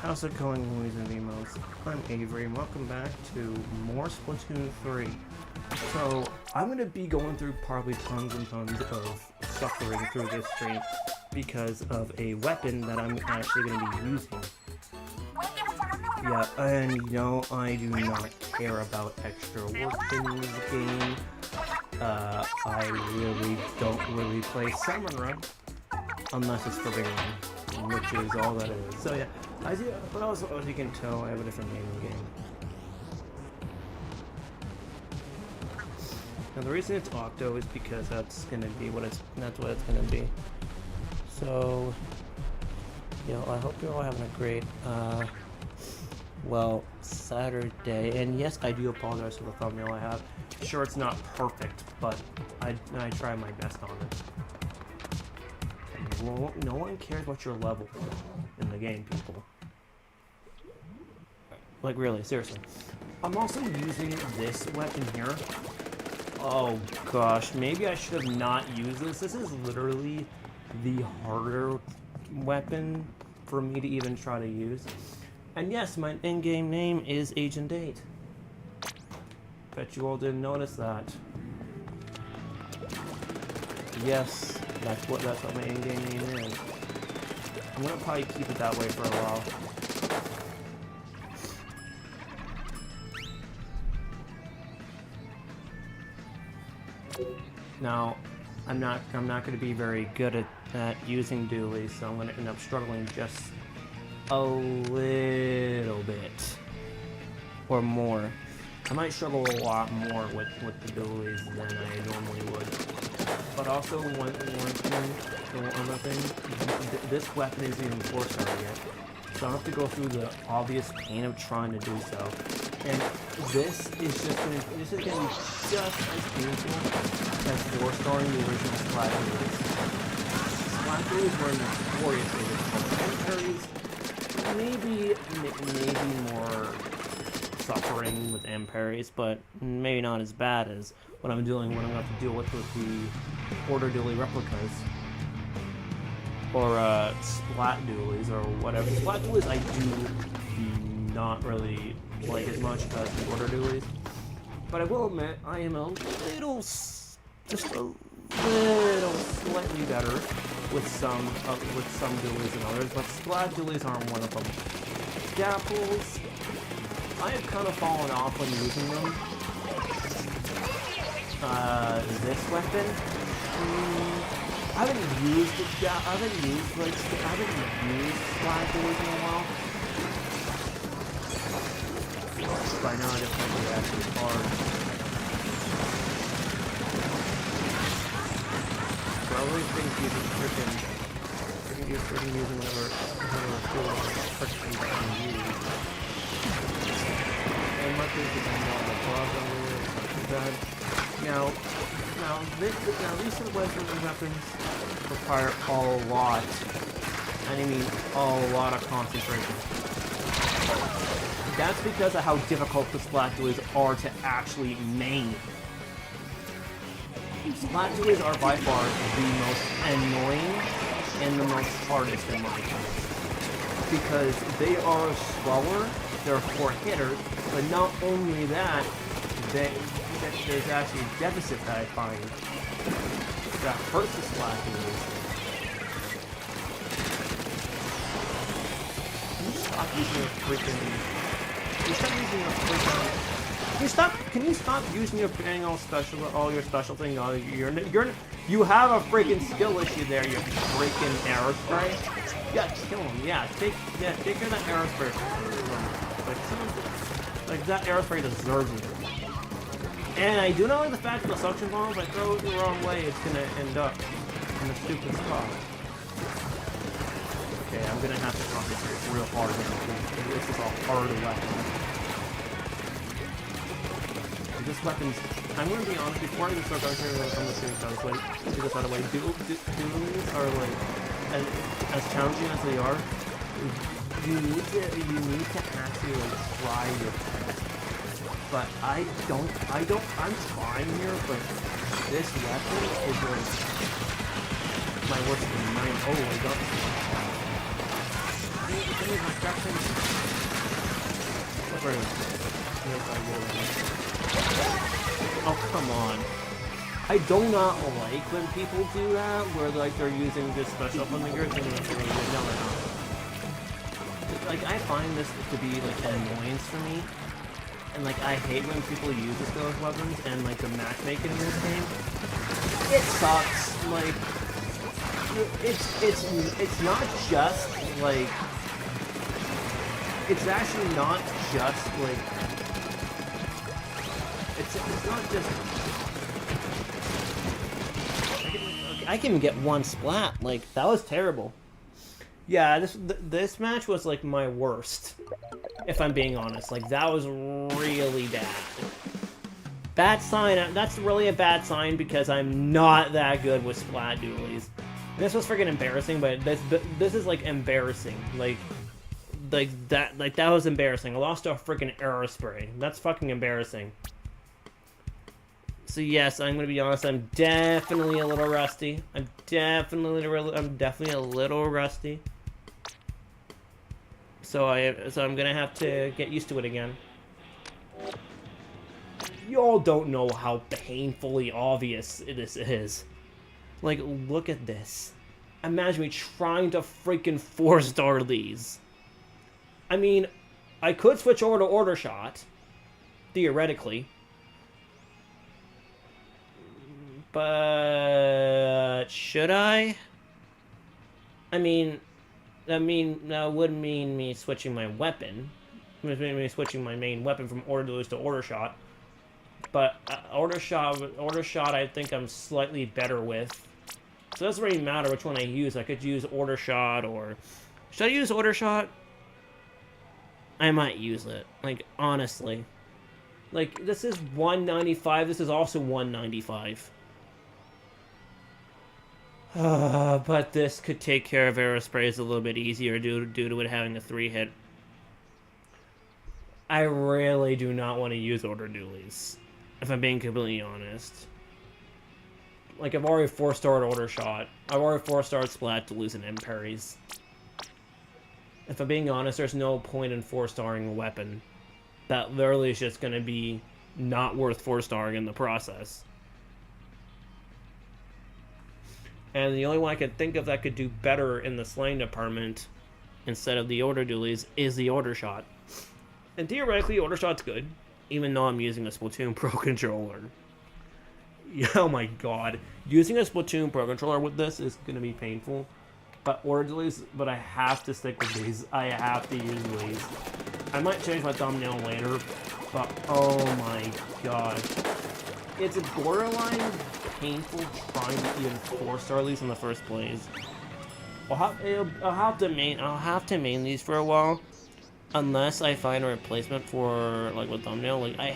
How's it going, boys and emos? I'm Avery, and welcome back to more Splatoon 3. So, I'm going to be going through probably tons and tons of suffering through this stream because of a weapon that I'm actually going to be using. Yeah, and you know, I do not care about extra work in this game. I really don't really play Salmon Run unless it's for bigger one, which is all that it is. So yeah, but also as you can tell, I have a different name in the game. Now the reason it's Octo is because that's what it's gonna be. So, you know, I hope you're all having a great well, Saturday. And yes, I do apologize for the thumbnail I have. Sure, it's not perfect, but I try my best on it. And no one cares what your level in the game, people. Like, really, seriously. I'm also using this weapon here. Oh gosh, maybe I should have not used this. This is literally the harder weapon for me to even try to use. And yes, my in-game name is Agent 8. Bet you all didn't notice that. Yes, that's what my in-game name is. I'm gonna probably keep it that way for a while. Now, I'm not gonna be very good at using dualies, so I'm gonna end up struggling just a little bit or more. I might struggle a lot more with the dualies than I normally would. But also one thing, this weapon isn't even forced out yet, so I don't have to go through the obvious pain of trying to do so. And this is gonna be just as painful as 4-starring the original Splatoon. Splatoon were notoriously difficult. And parries, maybe more suffering with M parries, but maybe not as bad as what I'm doing when I'm going to have to deal with the Order Dually replicas. Or Splat Dualies, or whatever. Splat Dualies I do not really like as much as the Order Dualies. But I will admit, I am a little, just a little slightly better with some dualies than others, but Splat Dualies aren't one of them. Dapples, I have kind of fallen off when using them. This weapon, I haven't used Splat Dualies in a while. By now, I just think they're actually hard. So I always think using freaking using whatever tool freaking can use. And much as depends on the claws on it, it's not too bad. Now these sort of weapons require a lot, and I mean a lot of concentration. That's because of how difficult the Splat Dualies are to actually main. Splat Dualies are by far the most annoying and the most hardest in my opinion. Because they are slower, they're 4-hitters, but not only that, there's actually a deficit that I find that hurts the Splat Dualies. Can you stop using a freaking... Can you stop using your all your special thing? You have a freaking skill issue there. You freaking arrow spray. Yeah, kill him. Yeah, take care of that arrow spray. Like that arrow spray deserves it. And I do not like the fact that the suction bombs, if I throw it the wrong way, it's gonna end up in a stupid spot. Okay, I'm gonna have to concentrate real hard now. This is a hard weapon. This weapon's... I'm gonna be honest, before I even start concentrating on the stream, I was like, figure this out of the way. Dualies are like, as challenging as they are, you need to actually like try your best. But I'm trying here, but this weapon is like my worst nightmare. Oh my god. Oh, come on. I do not like when people do that, where like they're using just special fingers and they're really good. No, they're not. Like, I find this to be like an annoyance for me. And like, I hate when people use those weapons and like the matchmaking in this game. It sucks. Like, it's not just like, it's actually not just like, it's not just. I can even get one splat. Like, that was terrible. Yeah, this match was like my worst, if I'm being honest. Like, that was really bad. Bad sign. That's really a bad sign because I'm not that good with splat dualies. And this was freaking embarrassing, but this is like embarrassing. Like that was embarrassing. I lost to a freaking arrow spray. That's fucking embarrassing. So yes, I'm gonna be honest. I'm definitely a little rusty. I'm definitely a little rusty. So I'm gonna have to get used to it again. Y'all don't know how painfully obvious this is. Like, look at this. Imagine me trying to freaking 4-star these. I mean, I could switch over to Order Shot, theoretically. But should I? I mean, that would mean me switching my weapon. It would mean me switching my main weapon from Order to Order Shot. But Order Shot, I think I'm slightly better with. So it doesn't really matter which one I use. I could use Order Shot, or should I use Order Shot? I might use it. Like, honestly, like, this is 195. This is also 195. But this could take care of Aerosprays a little bit easier due to it having a 3-hit. I really do not want to use Order Dualies, if I'm being completely honest. Like, I've already 4-starred Order Shot. I've already 4-starred Splat Dualies and M-Parries. If I'm being honest, there's no point in 4-starring a weapon. That literally is just going to be not worth 4-starring in the process. And the only one I could think of that could do better in the slaying department instead of the Order Dualies is the Order Shot. And theoretically, Order Shot's good, even though I'm using a Splatoon Pro Controller. Oh my god. Using a Splatoon Pro Controller with this is going to be painful. But Order Dualies, but I have to stick with these. I have to use these. I might change my thumbnail later, but oh my god. It's a borderline painful trying to even 4-star these in the first place. I'll have to main these for a while, unless I find a replacement for like a thumbnail. Like, I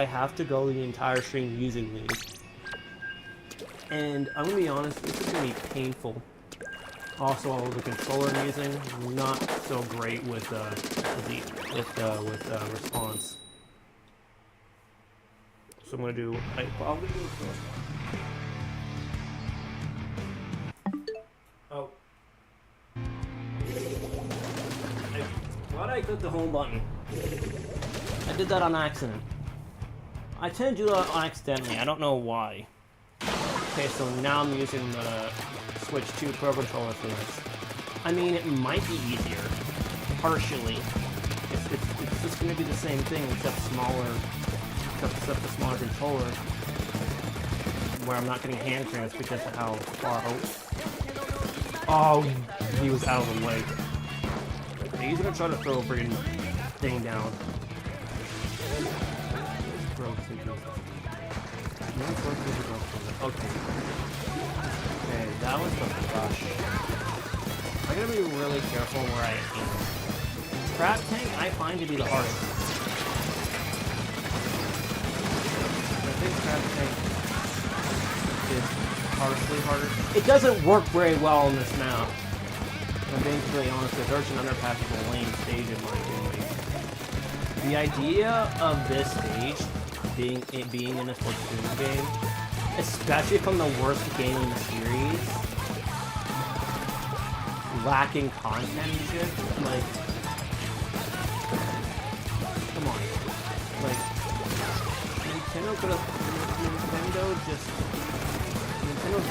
have to go the entire stream using these, and I'm gonna be honest, this is gonna be painful. Also, the controller I'm using not so great with response. So I'm gonna do. I'm gonna do it first. Oh. Why did I click the home button? I did that on accident. I tend to do that accidentally. I don't know why. Okay, so now I'm using the Switch 2 Pro Controller for this. I mean, it might be easier. Partially. It's just gonna be the same thing, except smaller. Except the smaller controller, where I'm not getting hand cramps because of how far out. Oh, he was out of the way. He's gonna try to throw a freaking thing down. Okay. Okay, that was the rush. I gotta be really careful where I aim. Trap tank I find to be the hardest. Trap tank is partially harder. It doesn't work very well on this map. I'm being completely honest, the Dirt and Underpass is a lame stage in my opinion. The idea of this stage being in a Splatoon game, especially from the worst game in the series, lacking content and shit. Like, come on. Like, Nintendo's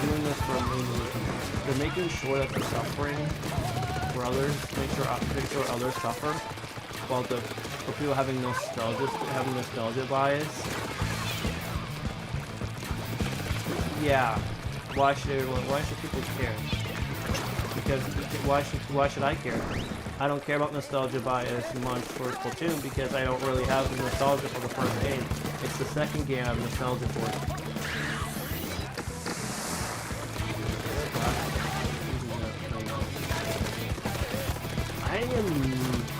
doing this for a main reason. They're making sure that they're suffering for others, make sure others suffer, while for people having nostalgia bias. Yeah, why should people care? Because why should I care? I don't care about nostalgia bias much for Splatoon because I don't really have the nostalgia for the first game. It's the second game I have nostalgia for. I am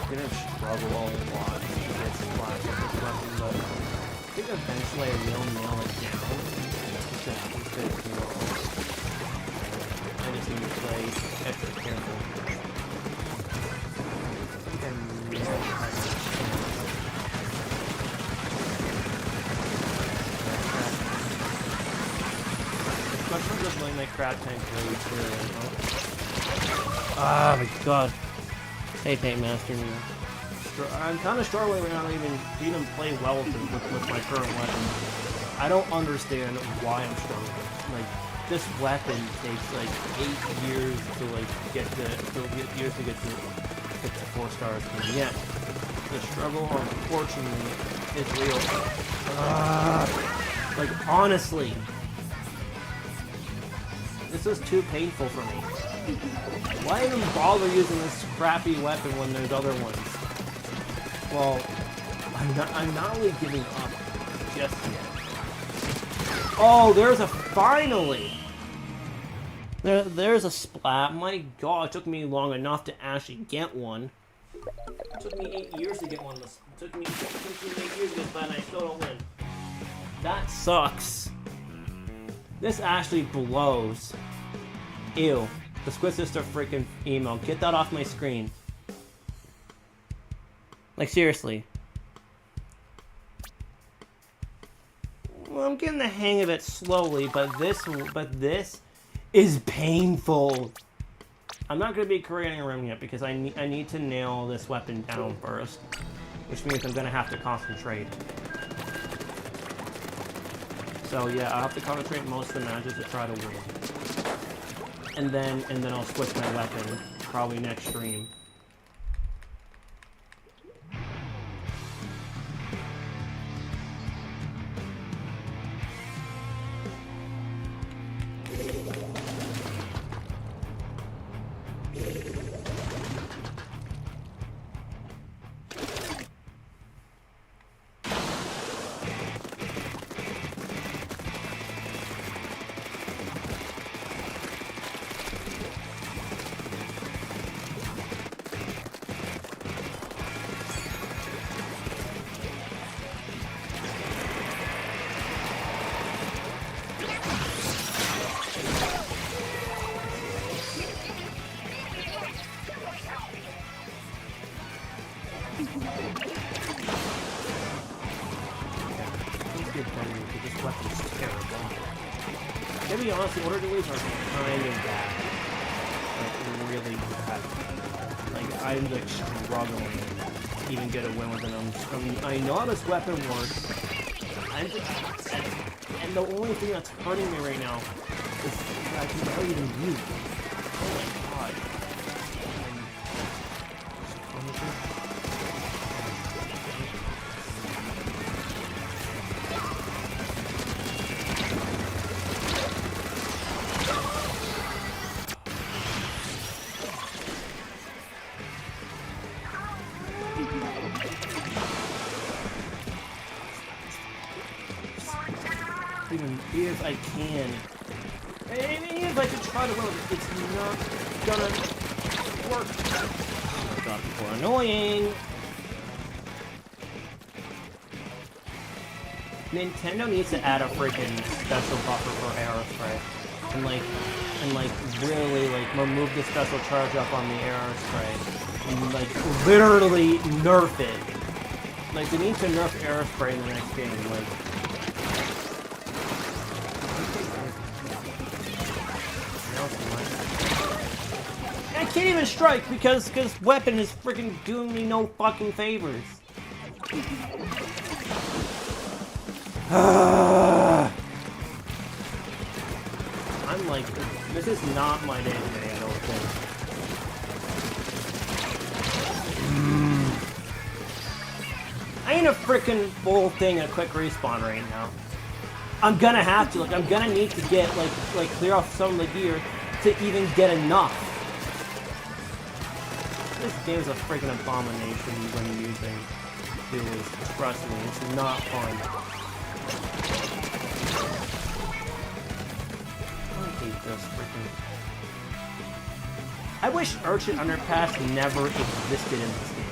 gonna struggle a lot to get Splash with this weapon, but I think eventually I will nail it down. I just need to play extra careful. Especially just letting my crab tank really clear right now. Ah, my god. Hey, Paintmaster. I'm kind of struggling right now to even play well with my current weapon. I don't understand why I'm struggling. Like, this weapon takes like 8 years to get to 4 stars, and yet the struggle, unfortunately, is real. Like, honestly, this is too painful for me. Why even bother using this crappy weapon when there's other ones? Well, I'm not really giving up just yet. Oh, there's a finally! There's a splat. My god, it took me long enough to actually get one. It took me 8 years to get one. It took me 8 years to get splat, and I still don't win. That sucks. This actually blows. Ew. The Squid Sister freaking email. Get that off my screen. Like, seriously. Well, I'm getting the hang of it slowly, but this is painful. I'm not going to be creating a room yet because I need to nail this weapon down first, which means I'm going to have to concentrate. So yeah, I'll have to concentrate most of the matches to try to win. And then I'll switch my weapon probably next stream. To be honest, the order delays are kind of bad. Like, really bad. Like, I'm like struggling to even get a win with them. I know how this weapon works. And the only thing that's hurting me right now is that I can barely even use it. Oh my god. Even if I can, even if I could try to win, it's not gonna work. Oh my god, people are annoying. Nintendo needs to add a freaking special buffer for arrow spray, and really remove the special charge up on the arrow spray, and literally nerf it. Like, they need to nerf arrow spray in the next game. Like. I can't even strike because weapon is freaking doing me no fucking favors. I'm like, this is not my day today, I don't think. I need a freaking full thing of quick respawn right now. I'm gonna have to, like, I'm gonna need to get, like clear off some of the gear to even get enough. This game's a freaking abomination when using duels. Trust me, it's not fun. I hate this freaking... I wish Urchin Underpass never existed in this game.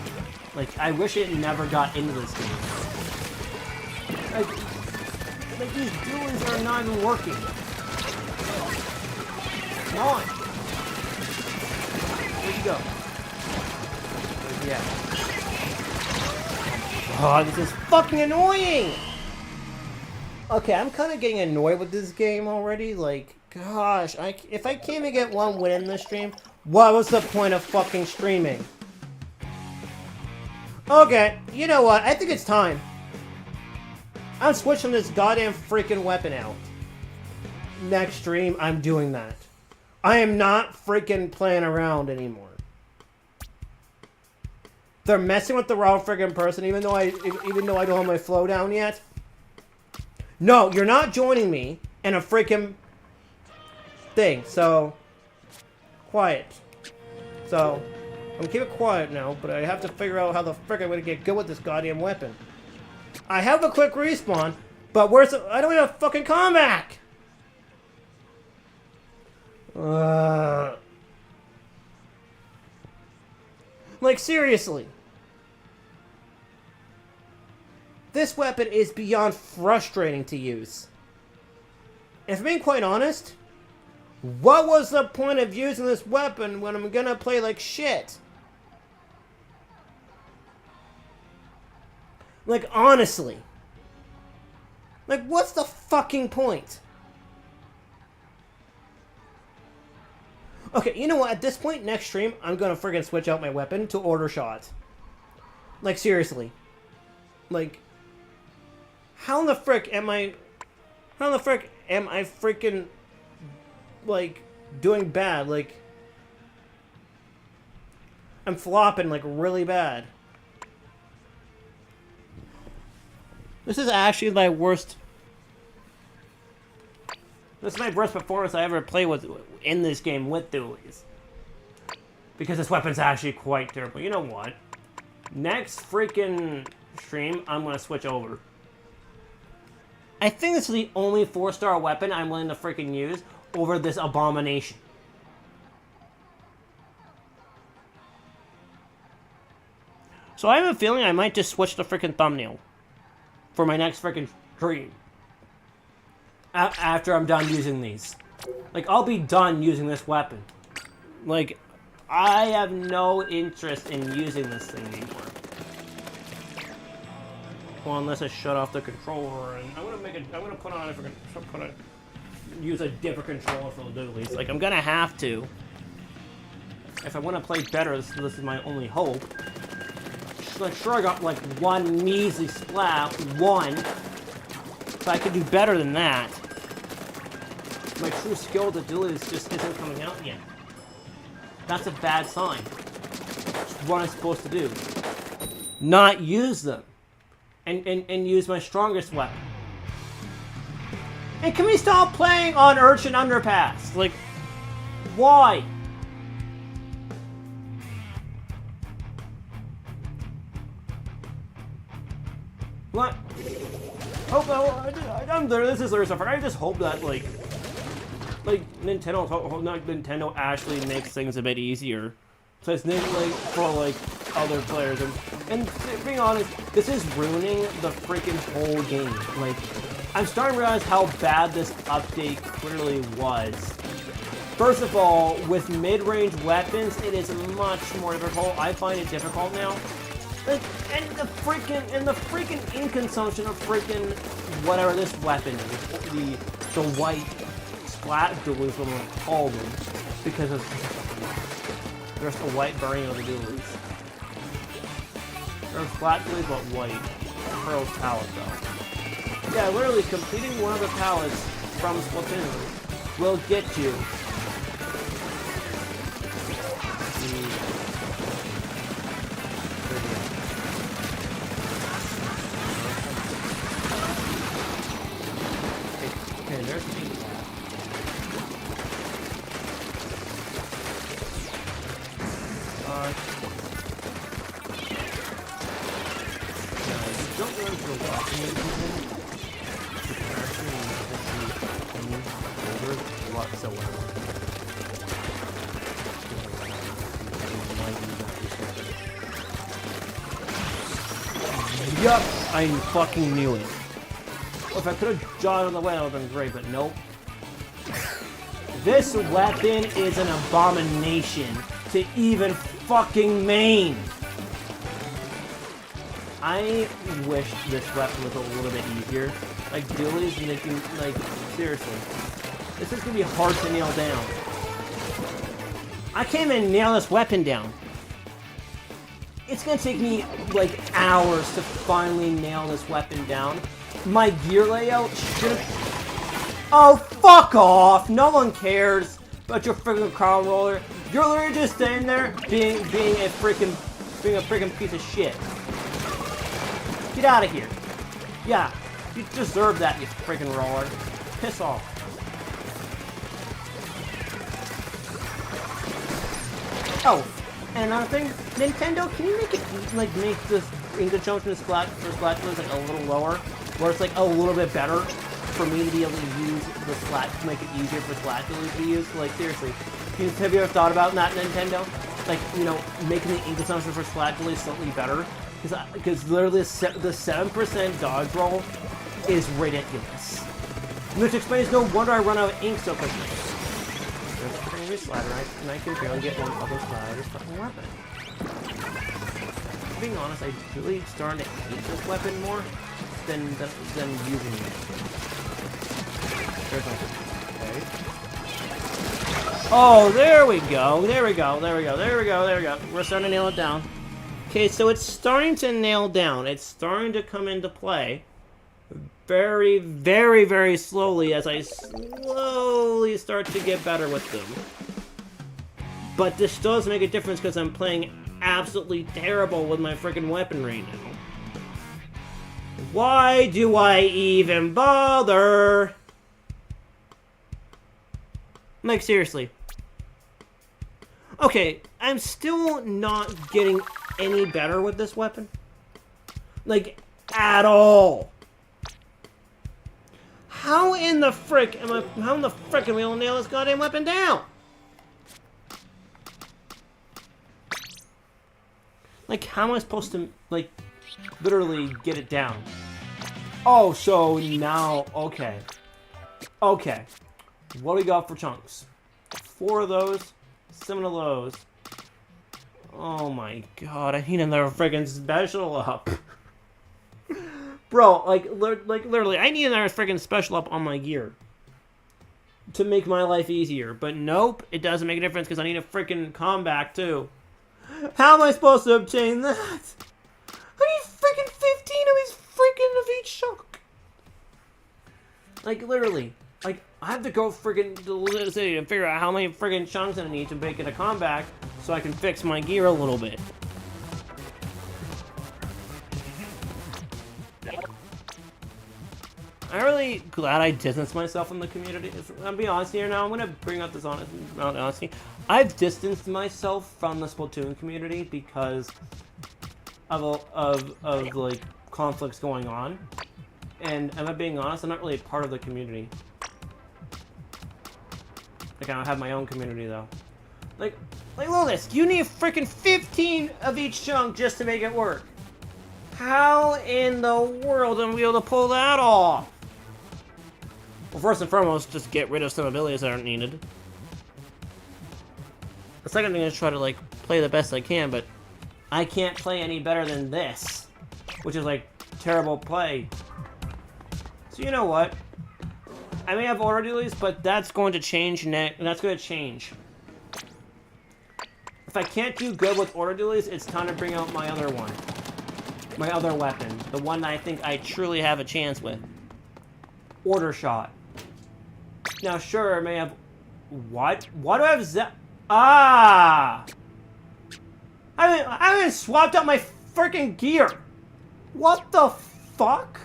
Like, I wish it never got into this game. Like these duels are not even working. Come on. Where'd you go? Yeah. Oh, this is fucking annoying! Okay, I'm kind of getting annoyed with this game already. Like, gosh, if I can't even get one win in this stream, what was the point of fucking streaming? Okay, you know what? I think it's time. I'm switching this goddamn freaking weapon out. Next stream, I'm doing that. I am not freaking playing around anymore. They're messing with the wrong freaking person, even though I don't have my flow down yet. No, you're not joining me in a freaking thing. So, quiet. So, I'm gonna keep it quiet now, but I have to figure out how the frick I'm gonna get good with this goddamn weapon. I have a quick respawn, but where's the... I don't even have fucking comeback! Like, seriously. This weapon is beyond frustrating to use. If I'm being quite honest, what was the point of using this weapon when I'm gonna play like shit? Like, honestly. Like, what's the fucking point? Okay, you know what? At this point, next stream, I'm gonna friggin' switch out my weapon to order shot. Like, seriously. Like, how in the frick am I freaking, like, doing bad? Like, I'm flopping, like, really bad. This is actually my worst... This is my worst performance I ever played with in this game with dualies. Because this weapon's actually quite terrible. You know what? Next freaking stream, I'm gonna switch over. I think this is the only 4-star weapon I'm willing to freaking use over this abomination. So I have a feeling I might just switch the freaking thumbnail for my next freaking stream. After I'm done using these. Like, I'll be done using this weapon. Like, I have no interest in using this thing anymore. Well, unless I shut off the controller, and I'm gonna put on a different, use a different controller for the dualies. Like, I'm gonna have to. If I want to play better, this is my only hope. Like, sure, I got like one measly splat, one. But I could do better than that. My true skill with the dualies just isn't coming out yet. That's a bad sign. That's what I'm supposed to do. Not use them. And use my strongest weapon. And can we stop playing on Urchin Underpass? Like, why? What? Hope I'm there. This is their stuff. I just hope that like Nintendo actually makes things a bit easier. So it's like for like other players and being honest, this is ruining the freaking whole game. Like, I'm starting to realize how bad this update clearly was. First of all, with mid-range weapons, it is much more difficult. I find it difficult now. And the freaking inconsumption of freaking whatever this weapon is, the white splat duel is what I'm gonna call them, because of Just a white burning of the dualies. There's flat dualies, but white. Pearl's palette, though. Yeah, literally, completing one of the palettes from Splatoon will get you okay, there's the don't go into the walking season. Whatsoever. Yup! I fucking knew it. Well, if I could have jawed on the way, that would have been great, but nope. This weapon is an abomination to even fucking main. I wish this weapon was a little bit easier. Like, dualies making, like, seriously. This is gonna be hard to nail down. I can't even nail this weapon down. It's gonna take me, like, hours to finally nail this weapon down. My gear layout should... Oh, fuck off! No one cares about your freaking crown roller. You're literally just standing there being a freaking piece of shit. Get out of here. Yeah, you deserve that, you freaking roller. Piss off. Oh, and another thing, Nintendo, can you make it, like, make this English junction for Splatoon like a little lower, where it's like a little bit better for me to be able to use the Splat, to make it easier for Splatoon to use? Like, seriously, have you ever thought about that, Nintendo? Like, you know, making the English junction for Splatoon slightly better? Because literally the 7% dodge roll is ridiculous. Which explains no wonder I run out of ink so quickly. There's a pretty slider, and I can barely get one other slider's fucking weapon. Being honest, I'm really starting to hate this weapon more than using it. There's nothing. Okay. Oh, there we go. There we go. There we go. There we go. There we go. We're starting to nail it down. Okay, so it's starting to nail down. It's starting to come into play. Very, very, very slowly as I slowly start to get better with them. But this does make a difference because I'm playing absolutely terrible with my freaking weapon right now. Why do I even bother? Like, seriously. Okay, I'm still not getting any better with this weapon. Like, at all. How in the frick am I we gonna nail this goddamn weapon down? Like, how am I supposed to, like, literally get it down? Oh, so now, okay. Okay. What do we got for chunks? 4 of those, 7 of those. Oh my god, I need another friggin' special up. Bro, like literally, I need another freaking special up on my gear to make my life easier. But nope, it doesn't make a difference because I need a freaking comeback too. How am I supposed to obtain that? I need freaking 15 of each chunk. Like literally, like I have to go freaking to the city to figure out how many freaking chunks I need to make it a comeback so I can fix my gear a little bit. I'm really glad I distanced myself from the community. I'll be honest here now. I'm gonna bring up this honesty. I've distanced myself from the Splatoon community because of like conflicts going on. And am I being honest? I'm not really a part of the community. Like I don't have my own community though. Like look at this. You need freaking 15 of each chunk just to make it work. How in the world am I able to pull that off? Well, first and foremost, just get rid of some abilities that aren't needed. The second thing is try to, like, play the best I can, but I can't play any better than this. Which is, like, terrible play. So you know what? I may have order dualies, but that's going to change next. That's going to change. if I can't do good with order dualies, it's time to bring out my other one. My other weapon. The one that I think I truly have a chance with. Order shot. Now, sure, I may have... What? Why do I have Ah! I haven't swapped out my freaking gear. What the fuck?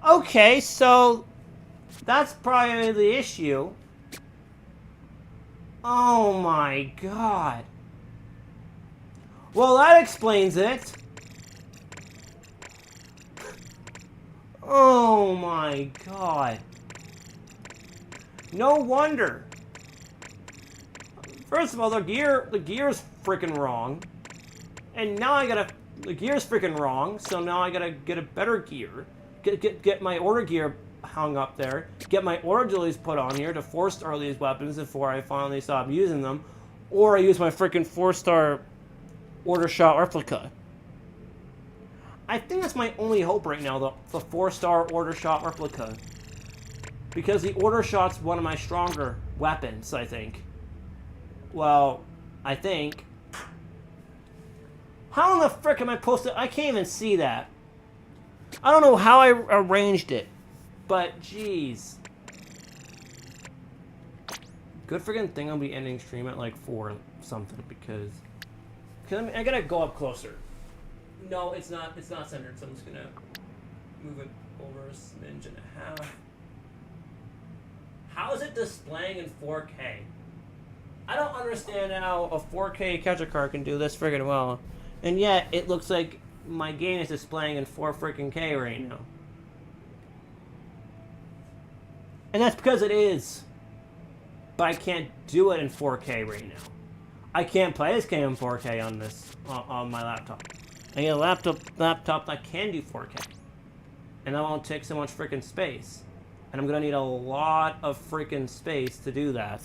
Okay, so... That's probably the issue. Oh my god. Well, that explains it. Oh my god. No wonder. First of all, the gear's freaking wrong. And now the gear's freaking wrong, so now I gotta get a better gear. Get my order gear hung up there. Get my order dualies put on here to 4-star these weapons before I finally stop using them. Or I use my freaking 4-star order shot replica. I think that's my only hope right now, the 4-star order shot replica. Because the order shot's one of my stronger weapons, I think. Well, I think. How in the frick am I supposed to... I can't even see that. I don't know how I arranged it. But, jeez. Good friggin' thing I'll be ending stream at like 4 something because I gotta go up closer. No, it's not centered, so I'm just gonna move it over a smidge and a half. How is it displaying in 4K? I don't understand how a 4K capture card can do this friggin' well. And yet, it looks like my game is displaying in 4 freaking K right now. And that's because it is. But I can't do it in 4K right now. I can't play this game in 4K on this, on my laptop. I get a laptop that can do 4K. And that won't take so much freaking space. And I'm gonna need a lot of freaking space to do that.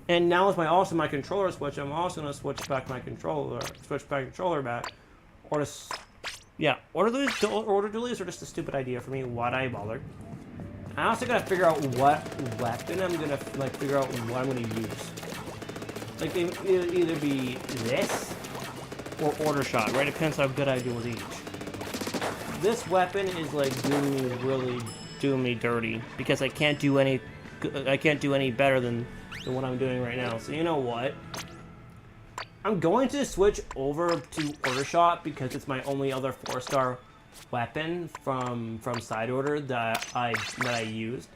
And now with my controller switch, I'm also gonna switch back my controller back. Or just, yeah, order dualies are just a stupid idea for me. Why'd I bother? I also gotta figure out what weapon I'm gonna figure out what I'm gonna use. Like they either be this or order shot, right? It depends how good I do with each. This weapon is like really doing me dirty because I can't do any better than what I'm doing right now. So you know what? I'm going to switch over to order shot because it's my only other 4-star weapon from side order that I used.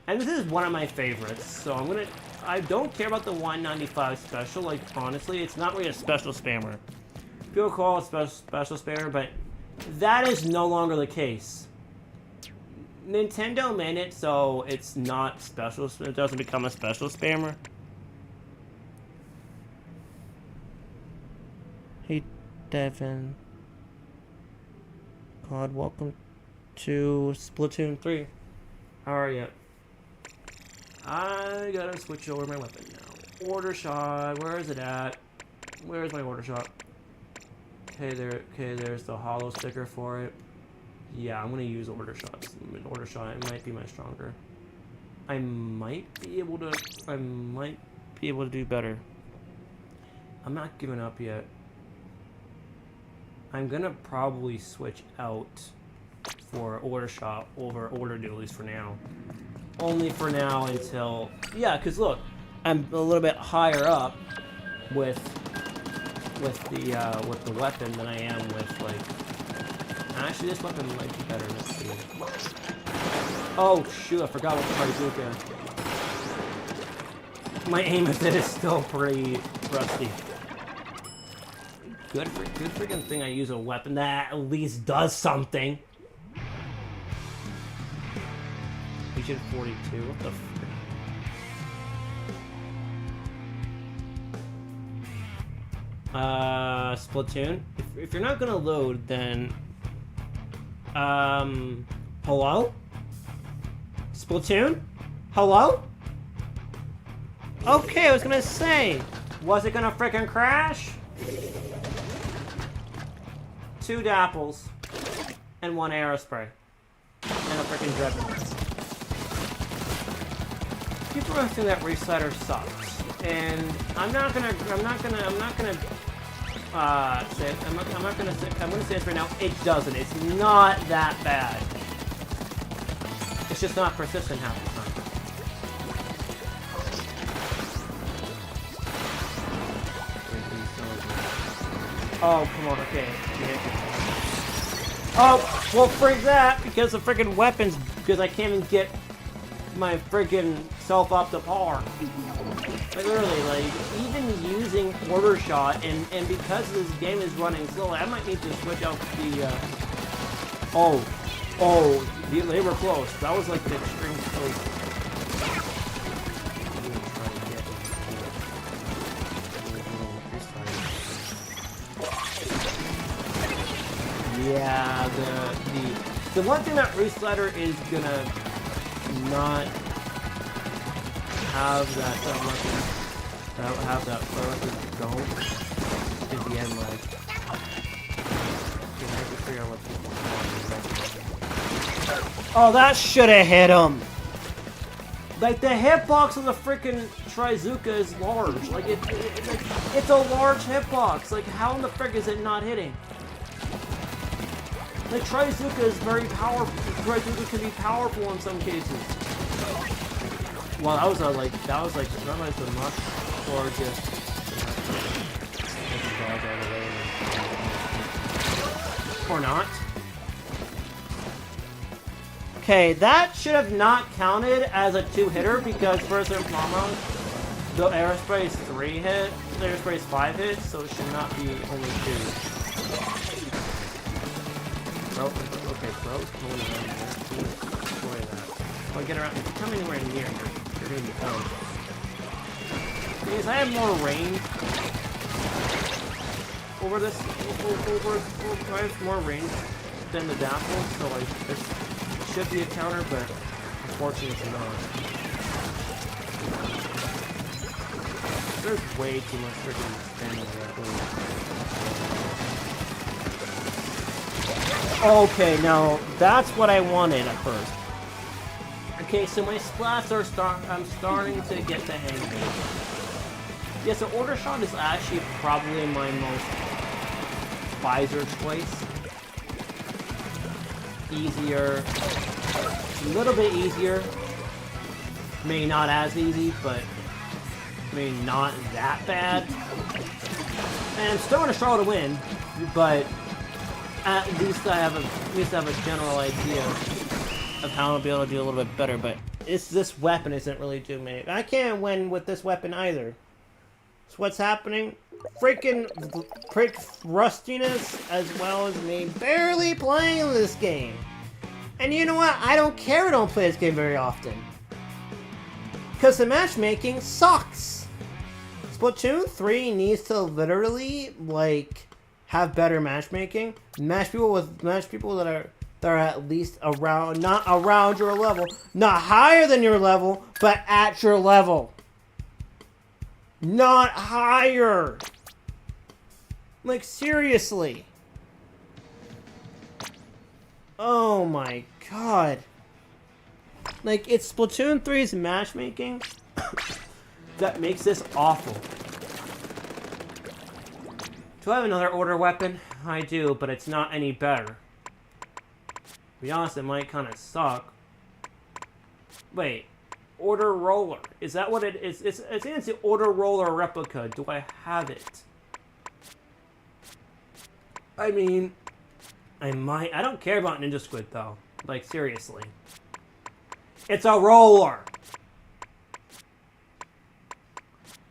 And this is one of my favorites. So I don't care about the 195 special. Like honestly, it's not really a special spammer. People call it special spammer, but that is no longer the case. Nintendo made it so it's not special. It doesn't become a special spammer. Hey, Devin. God, welcome to Splatoon 3. How are you? I gotta switch over my weapon now. Order shot. Where is it at? Where's my order shot? Okay, there's the hollow sticker for it. Yeah, I'm gonna use order shots. Order shot, it might be my stronger. I might be able to do better. I'm not giving up yet. I'm gonna probably switch out for order shot over order dualies for now. Only for now until, yeah, cause look, I'm a little bit higher up with the weapon than I am with like. Actually, this weapon might be better. Let's see. Oh shoot! I forgot what to try to do there. My aim at it is still pretty rusty. Good freaking thing I use a weapon that at least does something. Agent 42. What the frick? Splatoon. If you're not gonna load, then hello? Splatoon? Hello? Okay, I was gonna say, was it gonna frickin' crash? 2 dapples and 1 aerospray and a frickin' dreadnought. people are saying that Reslider sucks, and I'm gonna say this right now. It doesn't. It's not that bad. It's just not persistent half the time. Oh, come on, okay. Oh, well, freak that, because of freaking weapons, because I can't even get my freaking self up to par. Like, literally, like, even using order shot, and because this game is running slowly, I might need to switch out the, they were close. That was like the extreme close. Yeah, the one thing that Reslider is gonna not have that have that don't is the end lag. Oh, that should have hit him. Like, the hitbox on the freaking Trizuka is large. Like, it's a large hitbox. Like, how in the frick is it not hitting? Like, Trizuka is very powerful. Trizuka can be powerful in some cases. Well, that was a much or just or not. Okay, that should have not counted as a 2-hitter because first and foremost, the aerospace is 3 hit, the aerospace is 5 hits, so it should not be only 2. Bro, okay, bro's coming around here. Destroy that. If I get around, if you come anywhere near here, you're gonna be killed. Because I have more range over this, I have more range than the Dapple, so like, this should be a counter, but unfortunately it's not. There's way too much freaking standing there. Okay, now that's what I wanted at first. Okay, so my splats are I'm starting to get the hang of it. Yeah, so Order Shot is actually probably my most Pfizer choice. Easier, a little bit easier. Maybe not as easy, but maybe not that bad. And I'm still gonna struggle to win, but at least I have a general idea of how I'll be able to do a little bit better. But this weapon isn't really doing me. I can't win with this weapon either. So what's happening? Freaking prick rustiness, as well as me barely playing this game. And you know what? I don't care I don't play this game very often. Because the matchmaking sucks. Splatoon 3 needs to literally, like, have better matchmaking. Match people that are at least around, not around your level, not higher than your level, but at your level. Not higher. Like, seriously. Oh my god. Like, it's Splatoon 3's matchmaking that makes this awful. Do I have another order weapon? I do, but it's not any better. To be honest, it might kind of suck. Wait. Order Roller. Is that what it is? It's the Order Roller replica. Do I have it? I mean, I might. I don't care about Ninja Squid, though. Like, seriously. It's a roller!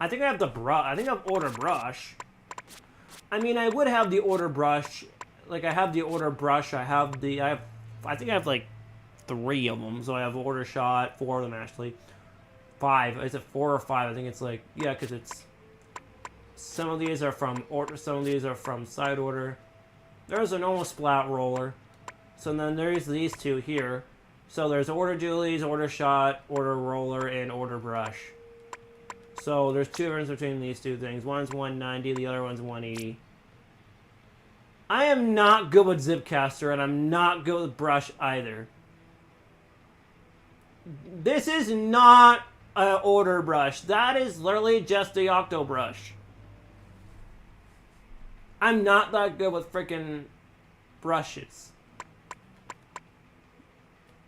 I think I have the brush. I think I have Order Brush. I mean, I would have the Order Brush. Like, I have the Order Brush. I think I have, like, 3 of them. So I have Order Shot, 4 of them actually. 5. Is it 4 or 5? I think it's like, yeah, because it's, some of these are from order, some of these are from side order. There's a normal splat roller. So then there's these 2 here. So there's Order Dualies, Order Shot, Order Roller, and Order Brush. So there's 2 differences between these 2 things. One's 190, the other one's 180. I am not good with Zipcaster, and I'm not good with Brush either. This is not order brush. That is literally just the Octo brush. I'm not that good with freaking brushes.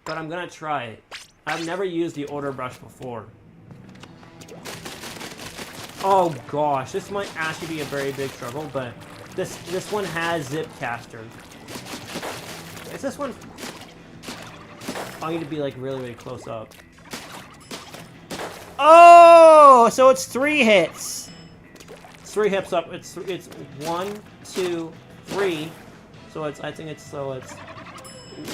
But I'm gonna try it. I've never used the order brush before. Oh gosh, this might actually be a very big struggle, but this one has zip caster. Is this one? I need to be like really close up. Oh, so it's 3 hits. It's 3 hits up. It's 1, 2, 3. So it's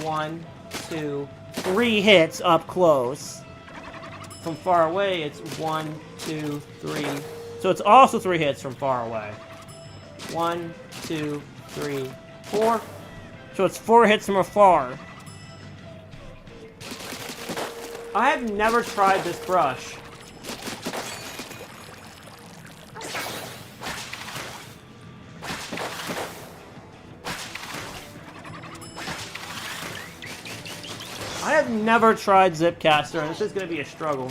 1, 2, 3 hits up close. From far away, it's 1, 2, 3. So it's also 3 hits from far away. 1, 2, 3, 4. So it's 4 hits from afar. I have never tried this brush. I have never tried Zipcaster, and this is going to be a struggle.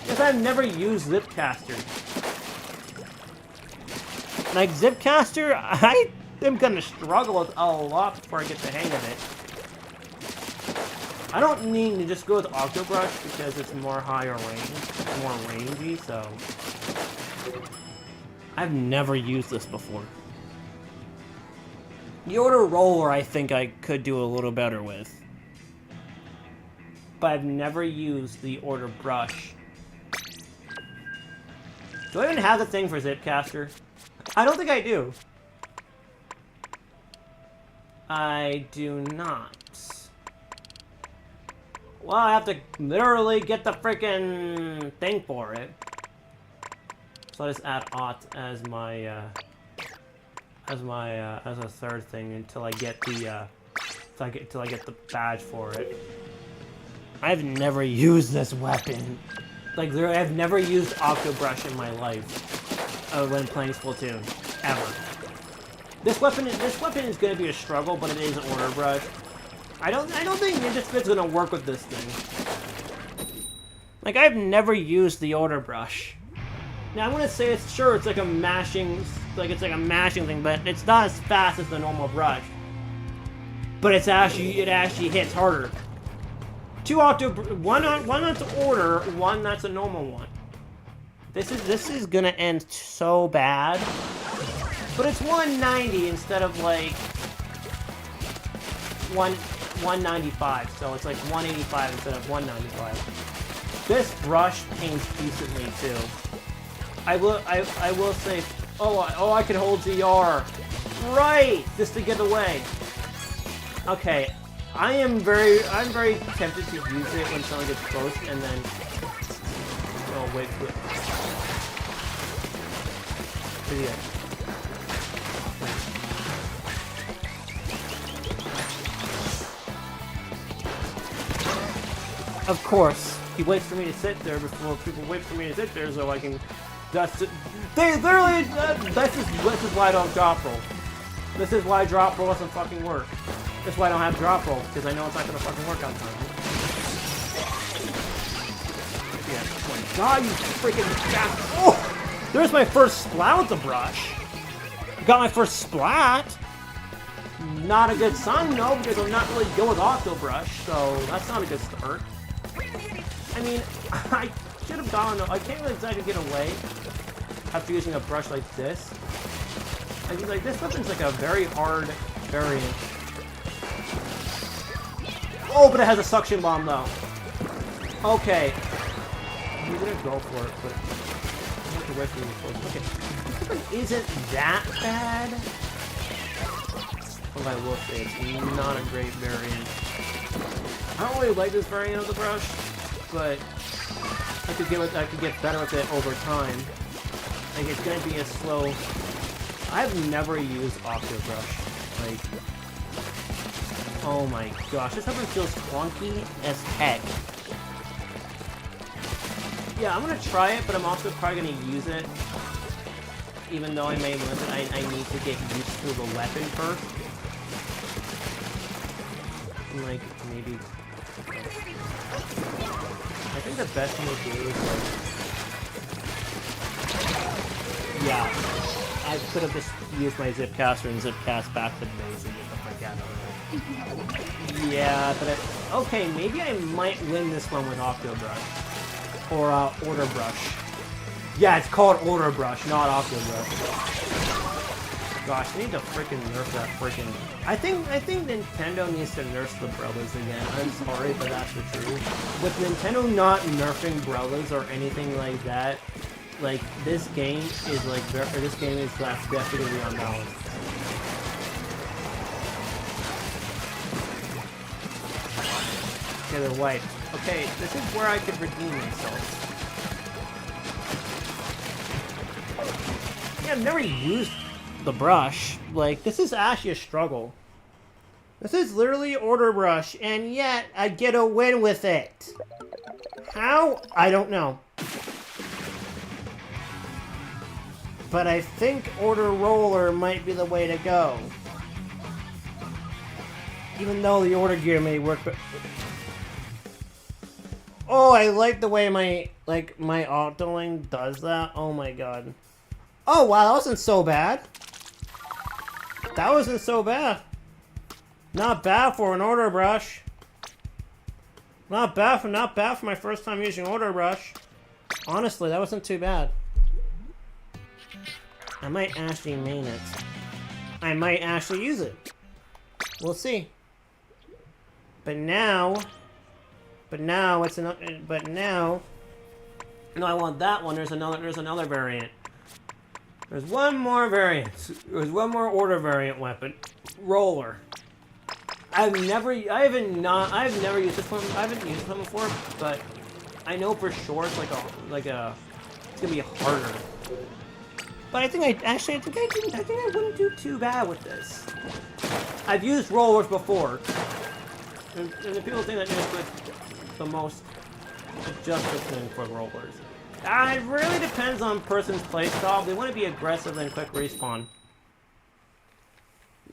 Because I've never used Zipcaster. Like, Zipcaster, I am going to struggle with a lot before I get the hang of it. I don't need to just go with Octobrush because it's more higher range, more rangey, so... I've never used this before. The Order Roller, I think I could do a little better with. But I've never used the Order Brush. Do I even have the thing for Zipcaster? I don't think I do. I do not. Well, I have to literally get the freaking thing for it. So I'll just add Ot as my, as a third thing until I get the, until I get the badge for it. I've never used this weapon. Like, literally, I've never used Octobrush in my life when playing Splatoon, ever. This weapon is going to be a struggle, but it is an Order Brush. I don't think Ninja Spit's going to work with this thing. Like, I've never used the Order Brush. Now, I'm going to say it's like a mashing, thing, but it's not as fast as the normal brush. But it actually hits harder. One that's Order, one that's a normal one. This is gonna end so bad. But it's 190 instead of like 195, so it's like 185 instead of 195. This brush paints decently too. I will say, oh, I can hold ZR, right, just to get away. Okay. I'm very tempted to use it when someone gets close, and then... Oh, wait. Yeah. Of course, he waits for me to sit there before people wait for me to sit there, so I can... They literally... This is why I don't drop roll. This is why drop roll doesn't fucking work. That's why I don't have drop roll, because I know it's not gonna fucking work on time. Yeah. Oh my god, you freaking bastard! Oh! There's my first splat with the brush! Got my first splat! Not a good sign, no, because I'm not really good with Octobrush, so that's not a good start. I mean, I should have gone, I can't really exactly get away after using a brush like this. I mean, like, this weapon's like a very hard variant. Oh, but it has a suction bomb, though. Okay. I'm gonna go for it, but... I have to wait for you to close. Okay. This one isn't that bad. But I will say, it's not a great variant. I don't really like this variant of the brush, but... I could get better with it over time. Like, it's gonna be a slow... I've never used Octobrush. Like... Oh my gosh, this weapon feels clunky as heck. Yeah, I'm gonna try it, but I'm also probably gonna use it. Even though I may lose it, I need to get used to the weapon first. Like, maybe... I think the best thing to do is like, yeah, I could have just used my Zipcaster and Zipcast back to the base and get the frick out of it. Yeah, but okay, maybe I might win this one with Octo-Brush. Or, Order Brush. Yeah, it's called Order Brush, not Octo-Brush. Gosh, I need to freaking nerf that freaking... I think Nintendo needs to nerf the Brellas again. I'm sorry, but that's the truth. With Nintendo not nerfing Brellas or anything like that, like, this game is like... this game is definitely unbalanced. Okay, they're white. Okay, this is where I could redeem myself. Yeah, I've never used the brush. Like, this is actually a struggle. This is literally Order Brush, and yet I get a win with it. How? I don't know. But I think Order Roller might be the way to go. Even though the Order Gear may work, but... Oh, I like the way my Octoling does that. Oh my god. Oh wow, that wasn't so bad. That wasn't so bad. Not bad for an Order Brush. Not bad for my first time using Order Brush. Honestly, that wasn't too bad. I might actually main it. I might actually use it. We'll see. But now it's another. But now, no, I want that one. There's another variant. There's one more variant. There's one more Order variant weapon. Roller. I've never used this one. I haven't used this one before, but I know for sure it's it's gonna be harder. But I think I wouldn't do too bad with this. I've used rollers before, and the people think that it's the most adjusted thing for rollers. It really depends on person's playstyle. They want to be aggressive and quick respawn.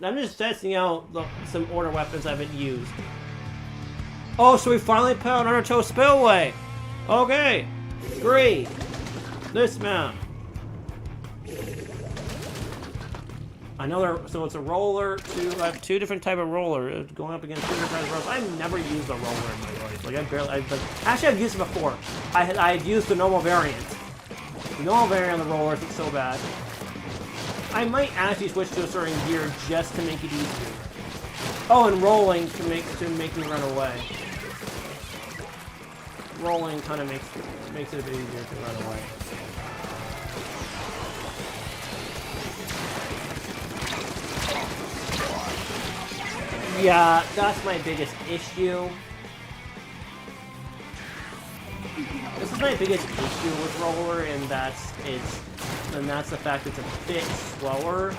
I'm just testing out some Order weapons I haven't used. Oh, so we finally put out Undertow Spillway! Okay! 3. This map. So it's a roller, I have 2 different type of roller, going up against 2 different types of rollers. I've never used a roller in my life. Like, actually I've used it before. I've used the normal variant. The normal variant of the roller isn't so bad. I might actually switch to a certain gear just to make it easier. Oh, and rolling to make me run away. Rolling kind of makes it a bit easier to run away. Yeah, that's my biggest issue. This is my biggest issue with roller, and that's the fact it's a bit slower,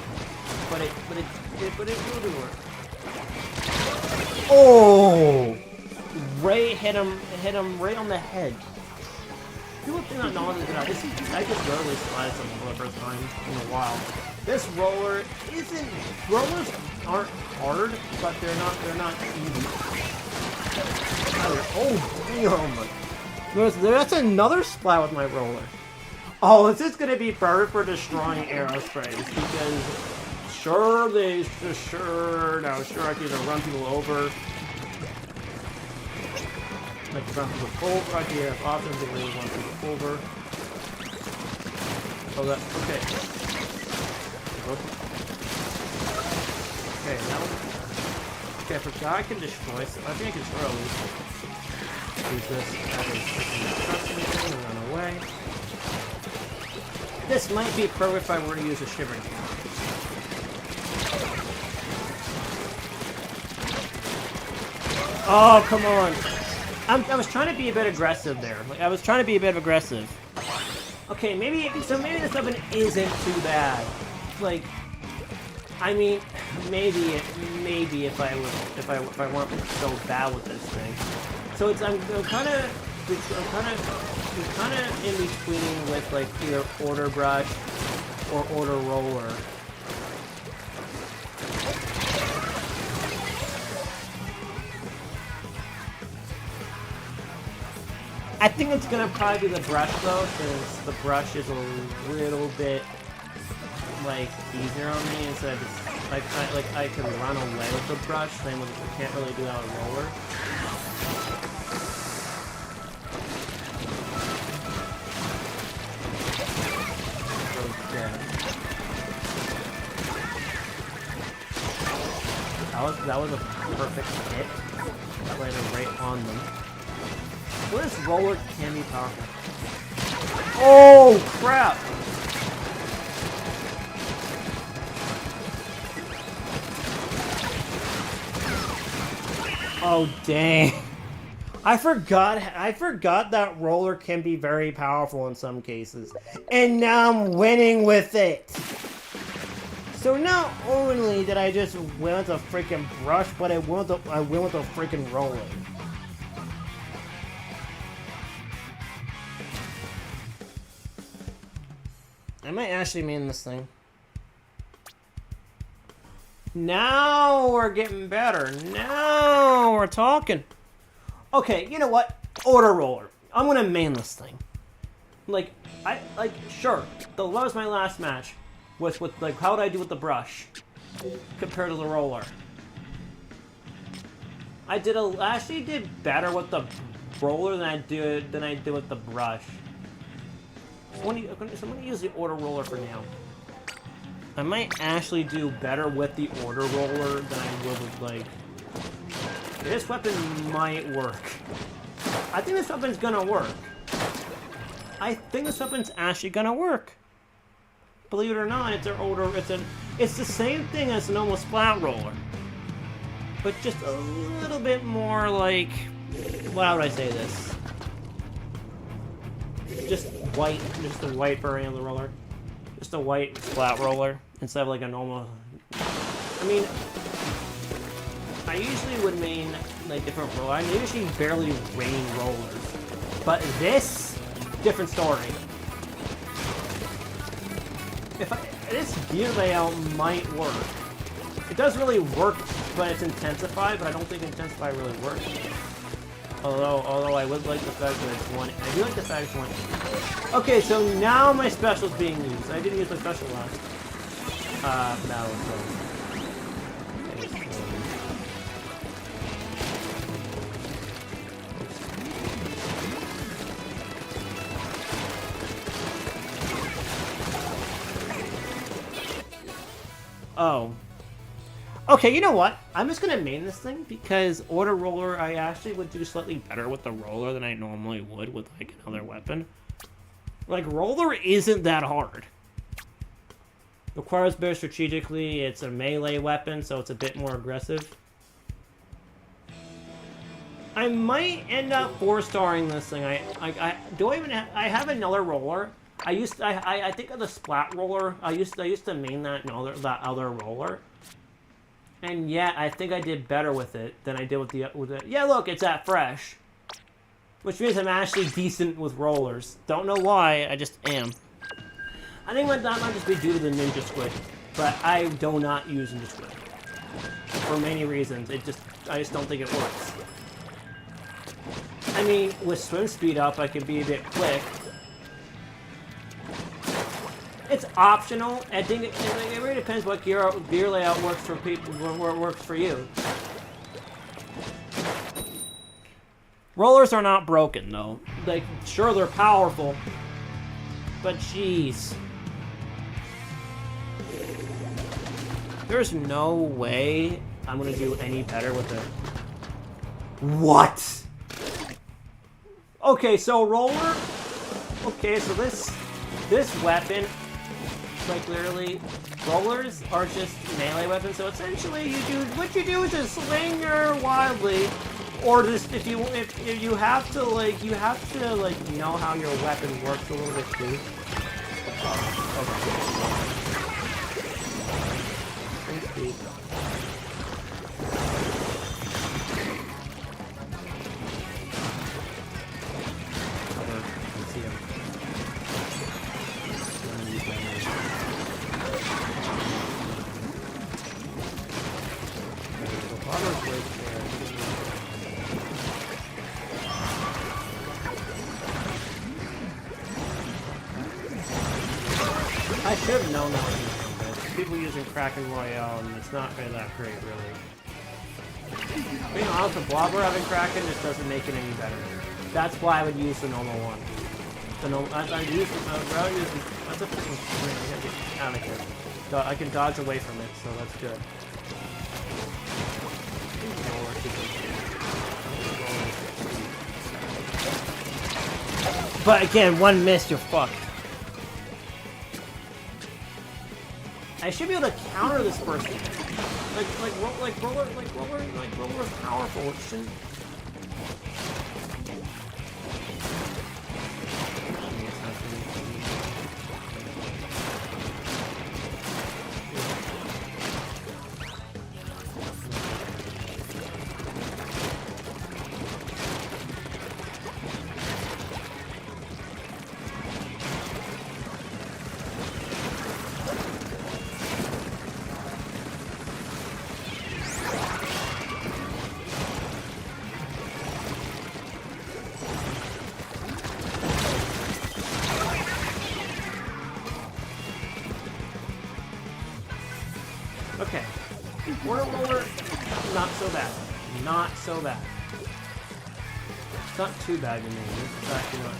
but it will do work. Oh! Ray hit him right on the head. People think not knowledge that I just rarely slide something for the first time in a while. This roller rollers aren't hard, but they're not easy. Oh damn! That's another splat with my roller. Oh, this is gonna be perfect for destroying aerospace because sure I can either run people over, like run people over. I can have options to really run people over. Oh, that okay. Okay, now. Okay, I forgot I can destroy. I think I can destroy at least. Use this as a and run away. This might be perfect if I were to use a shivering. Oh, come on! I was trying to be a bit aggressive there. Like I was trying to be a bit aggressive. Okay, maybe this weapon isn't too bad. Like. I mean, maybe if I weren't so bad with this thing. So I'm kind of in between with like either Order Brush or Order Roller. I think it's gonna probably be the brush though, since the brush is a little bit like easier on me instead of just I can run away with the brush. Same with I can't really do that with roller. That was a perfect hit. That landed right on them. Well, this roller can be powerful. Oh crap! Oh dang! I forgot that roller can be very powerful in some cases, and now I'm winning with it. So not only did I just win with a freaking brush, but I win with a freaking roller. I might actually mean this thing. Now we're getting better. Now we're talking. Okay, you know what? Order roller. I'm gonna main this thing. Sure. That was my last match. With like, how would I do with the brush compared to the roller? I actually did better with the roller than I did with the brush. So I'm gonna use the order roller for now. I might actually do better with the order roller than I would with like. This weapon might work. I think this weapon's gonna work. I think this weapon's actually gonna work. Believe it or not, it's the same thing as a normal splat roller, but just a little bit more like, how would I say this? Just a white variant of the roller, just a white splat roller instead of like a normal. I mean, I usually would main like different rollers. I usually barely main rollers, but this different story. This gear layout might work. It does really work, but it's intensified, but I don't think intensify really works. Although I would like the fact that it's one. I do like the fact it's one. Okay, so now my special is being used. I didn't use my special last. No. Oh. Okay, you know what? I'm just gonna main this thing because order roller, I actually would do slightly better with the roller than I normally would with like another weapon. Like, roller isn't that hard. Requires better strategically, it's a melee weapon, so it's a bit more aggressive. I might end up 4-starring this thing. I have another roller. I think of the splat roller. I used to main that other roller, and yeah, I think I did better with it than I did with the. Yeah, look, it's at fresh, which means I'm actually decent with rollers. Don't know why, I just am. I think that might just be due to the Ninja Squid, but I do not use Ninja Squid for many reasons. I just don't think it works. I mean, with swim speed up, I can be a bit quick. It's optional. I think it really depends what gear layout works for people, where it works for you. Rollers are not broken though. Like, sure, they're powerful, but jeez, there's no way I'm gonna do any better with it. What? Okay, so roller. Okay, so this weapon. Like, literally, rollers are just melee weapons, so essentially what you do is just swing your wildly, or just if you have to know how your weapon works a little bit too. Okay. should have known that was going to come good. People using Kraken Royale, and it's not really that great, really. Being honest, with Blobber having Kraken just doesn't make it any better. That's why I would use the normal one. The normal, I use it, I would rather use it. That's a freaking screen. I gotta get out of here. I can dodge away from it, so that's good. But again, one miss, you're fucked. I should be able to counter this person. Roller is powerful. It shouldn't. Okay. Water roller, not so bad. Not so bad. It's not too bad to me. It's actually not.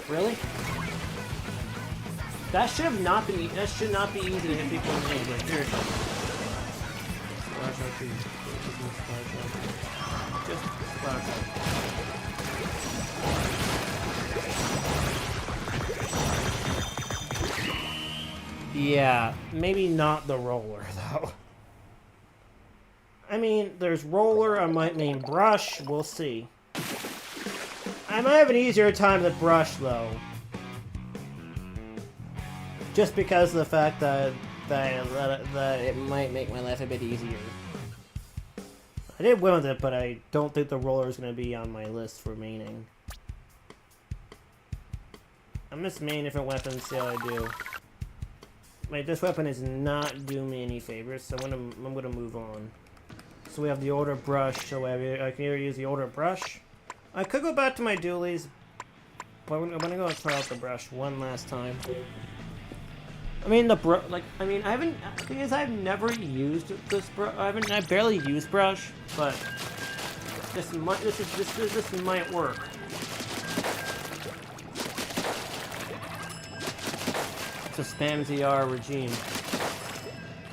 Really? That should have not been. That should not be easy to hit people in the game, but seriously. Splash RP. Just splash RP. Yeah, maybe not the roller though. I mean, there's roller. I might name brush. We'll see. I might have an easier time with brush though. Just because of the fact that it might make my life a bit easier. I did win with it, but I don't think the roller is going to be on my list for maining. I'm just main different weapons, see how I do. Wait, this weapon is not doing me any favors, so I'm gonna move on. So we have the older brush, so I can either use the older brush. I could go back to my dualies, but I'm gonna go and try out the brush one last time. I mean, I haven't. The thing is, I've never used this brush. I barely use brush, but this might work. It's a spam ZR regime.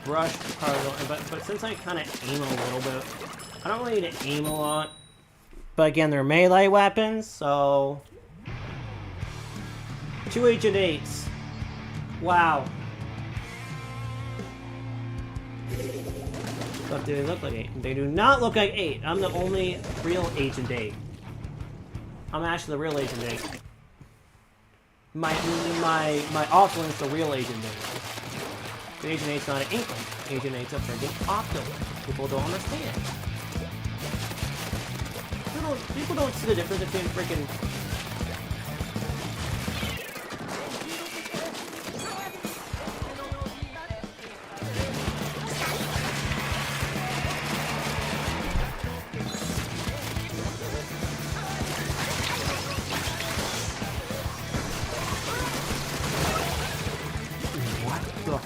Brush, but since I kind of aim a little bit, I don't really need to aim a lot. But again, they're melee weapons, so 2 Agent 8s. Wow. But do they look like 8? They do not look like 8. I'm the only real Agent 8. I'm actually the real Agent 8. My offlink's the real Agent 8. The Agent 8's not an Inkling. Agent 8's a friggin' Octo-Avery. People don't understand. People don't see the difference between freaking. What the?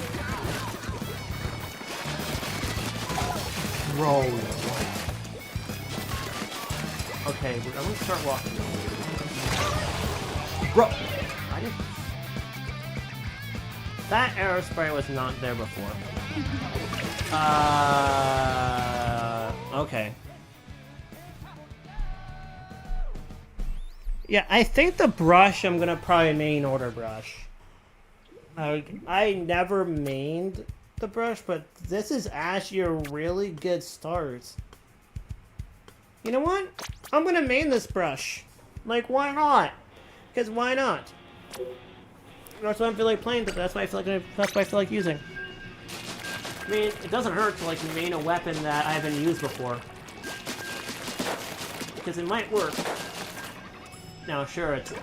Bro. Okay, I'm gonna start walking. Bro! I didn't. That arrow spray was not there before. Okay. Yeah, I think the brush I'm gonna probably main order brush. I never mained the brush, but this is actually a really good start. You know what? I'm gonna main this brush. Like, why not? Because why not? That's why I feel like playing, but that's why I feel like using. I mean, it doesn't hurt to, like, main a weapon that I haven't used before. Because it might work. Now, sure, it's...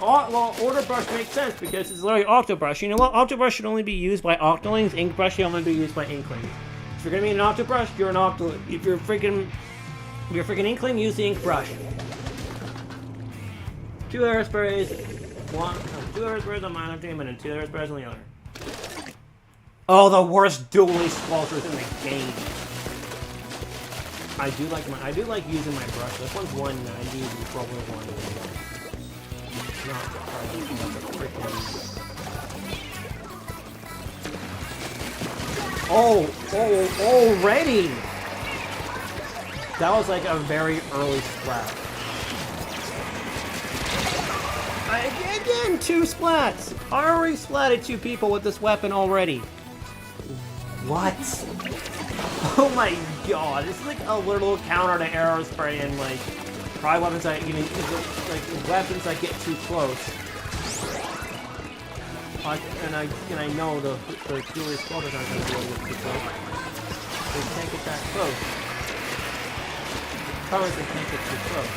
Oh, well, Order Brush makes sense because it's literally Octo Brush. You know what? Octo Brush should only be used by Octolings. Ink Brush should only be used by Inklings. If you're gonna be an Octo Brush, you're an Octoling. If you're freaking Inkling, use the Ink Brush. 2 Aerosprays, 2 Aerosprays on my other team, and then 2 Aerosprays on the other. Oh, the worst dueling squelchers in the game. I do like using my brush. This one's 190, and probably 180. Not surprising. That's a freaking... Already! That was like a very early splat. Again, 2 splats! I already splatted 2 people with this weapon already. What? Oh my god, this is like a little counter to Aerospray and like probably weapons that even like weapons that get too close. And I know the Curious Squelchers aren't gonna be able to get too close. They can't get that close. Promise they can't get too close.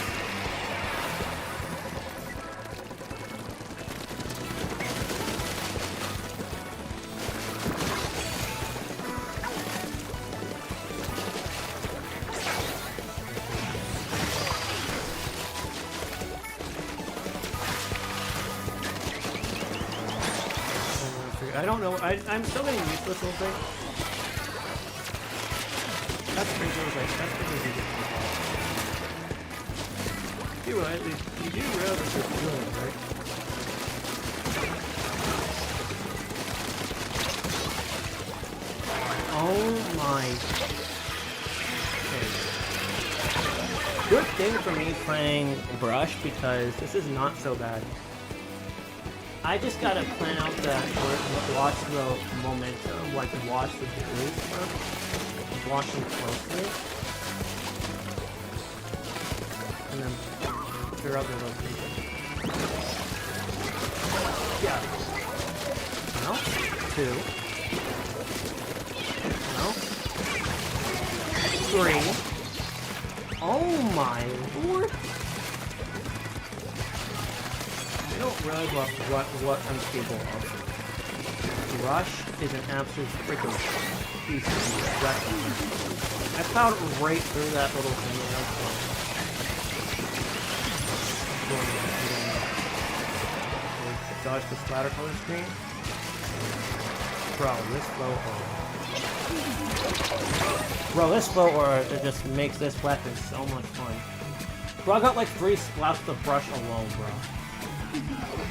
I don't know. I'm still getting used to this little thing. That's pretty good. That's pretty good. You do realize what you're doing, right? Oh my. Okay. Good thing for me playing Brush because this is not so bad. I just gotta plan out that, or watch the momentum, like watch the degrees stuff, watch them closely, and then figure out the location. Yeah. No? 2. No? 3. Oh my lord! I don't realize what I'm capable of. Rush is an absolute freaking piece of wrecking. I plowed right through that little thing that I was dodge the splatter color screen. Bro, this flow aura it just makes this weapon so much fun. Bro, I got like 3 splats of brush alone, bro.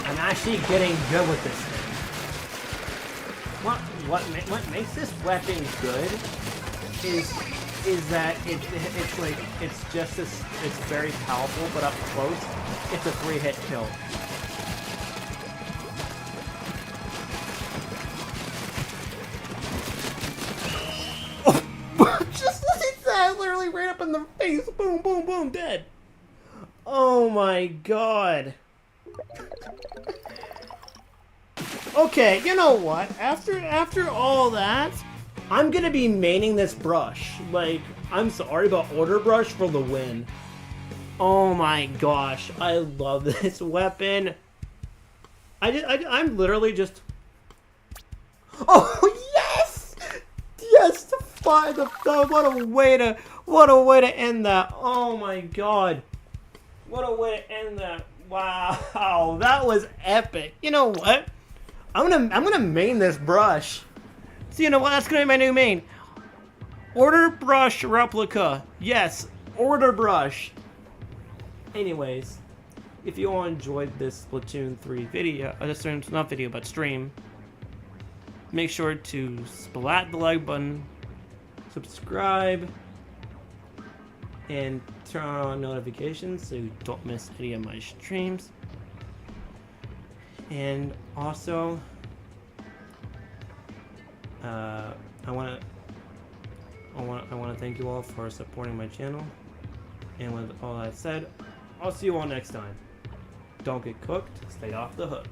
I'm actually getting good with this thing. What makes this weapon good is that it's like it's very powerful, but up close it's a 3-hit kill. Oh, just like that, literally right up in the face, boom, boom, boom, dead. Oh my god. Okay, you know what? After all that, I'm gonna be maining this brush. Like, I'm sorry, but Order Brush for the win. Oh my gosh, I love this weapon. I'm literally just... Oh yes, yes! What a way to end that. Oh my god, what a way to end that. Wow, that was epic. You know what? I'm gonna main this brush. So you know what? That's gonna be my new main. Order Brush replica. Yes, Order Brush. Anyways, if you all enjoyed this Splatoon 3 video, not video, but stream, make sure to splat the like button, subscribe, and turn on notifications so you don't miss any of my streams. And also, I want to thank you all for supporting my channel. And with all that said, I'll see you all next time. Don't get cooked, stay off the hook.